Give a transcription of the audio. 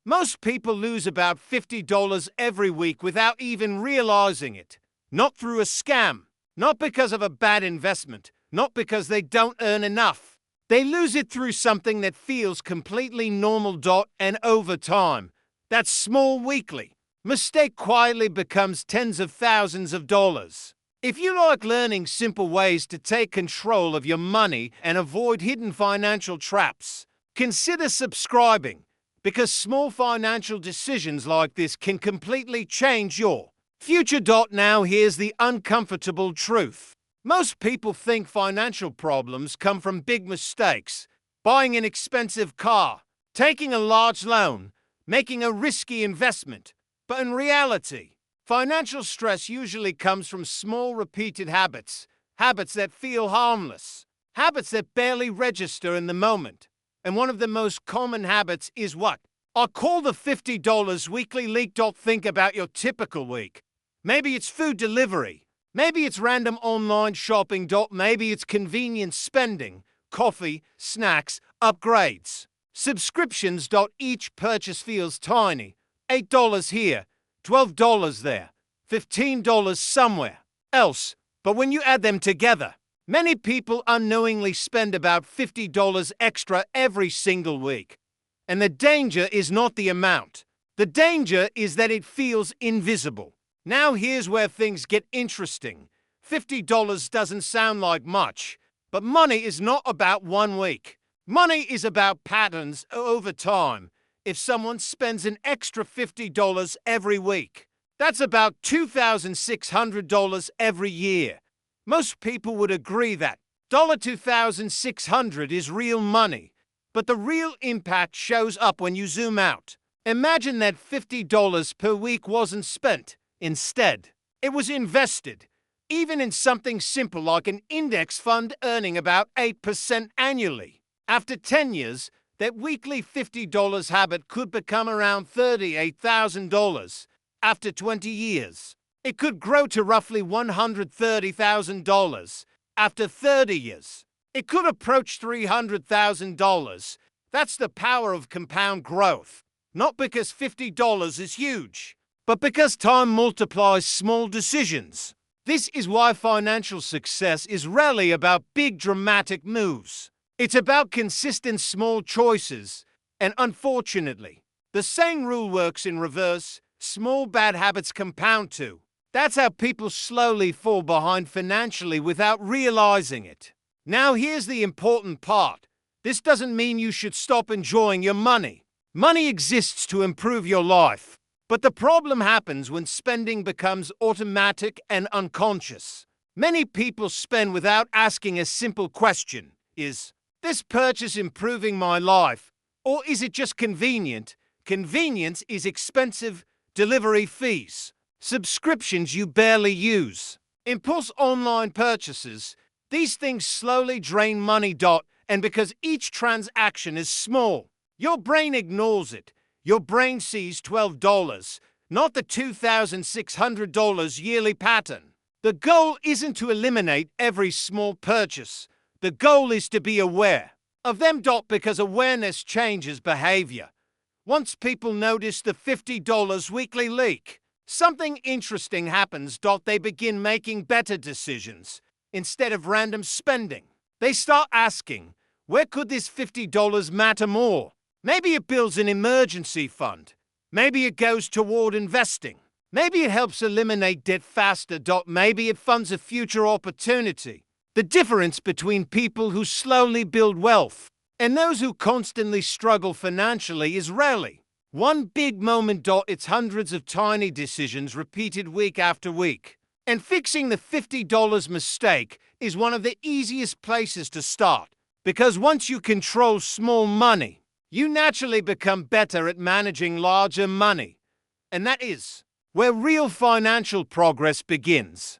Most people lose about $50 every week without even realizing it. Not through a scam, not because of a bad investment, not because they don't earn enough. They lose it through something that feels completely normal. And over time, that small weekly mistake quietly becomes tens of thousands of dollars. If you like learning simple ways to take control of your money and avoid hidden financial traps, consider subscribing, because small financial decisions like this can completely change your future. Now here's the uncomfortable truth. Most people think financial problems come from big mistakes, buying an expensive car, taking a large loan, making a risky investment. But in reality, financial stress usually comes from small repeated habits, habits that feel harmless, habits that barely register in the moment. And one of the most common habits is what I call the $50 weekly leak. Think about your typical week. Maybe it's food delivery. Maybe it's random online shopping. Maybe it's convenience spending, coffee, snacks, upgrades, subscriptions. Each purchase feels tiny. $8 here, $12 there, $15 somewhere else. But when you add them together, many people unknowingly spend about $50 extra every single week. And the danger is not the amount. The danger is that it feels invisible. Now here's where things get interesting. $50 doesn't sound like much, but money is not about 1 week. Money is about patterns over time. If someone spends an extra $50 every week, that's about $2,600 every year. Most people would agree that $2,600 is real money, but the real impact shows up when you zoom out. Imagine that $50 per week wasn't spent. Instead, it was invested, even in something simple like an index fund earning about 8% annually. After 10 years, that weekly $50 habit could become around $38,000. After 20 years, it could grow to roughly $130,000. After 30 years, it could approach $300,000. That's the power of compound growth. Not because $50 is huge, but because time multiplies small decisions. This is why financial success is rarely about big dramatic moves. It's about consistent small choices. And unfortunately, the same rule works in reverse. Small bad habits compound too. That's how people slowly fall behind financially without realizing it. Now here's the important part. This doesn't mean you should stop enjoying your money. Money exists to improve your life. But the problem happens when spending becomes automatic and unconscious. Many people spend without asking a simple question. Is this purchase improving my life? Or is it just convenient? Convenience is expensive. Delivery fees, subscriptions you barely use, impulse online purchases. These things slowly drain money. And because each transaction is small, your brain ignores it. Your brain sees $12, not the $2,600 yearly pattern. The goal isn't to eliminate every small purchase. The goal is to be aware of them. Because awareness changes behavior. Once people notice the $50 weekly leak, something interesting happens. They begin making better decisions. Instead of random spending, they start asking, where could this $50 matter more? Maybe it builds an emergency fund. Maybe it goes toward investing. Maybe it helps eliminate debt faster. Maybe it funds a future opportunity. The difference between people who slowly build wealth and those who constantly struggle financially is rarely one big moment. It's hundreds of tiny decisions repeated week after week. And fixing the $50 mistake is one of the easiest places to start. Because once you control small money, you naturally become better at managing larger money. And that is where real financial progress begins.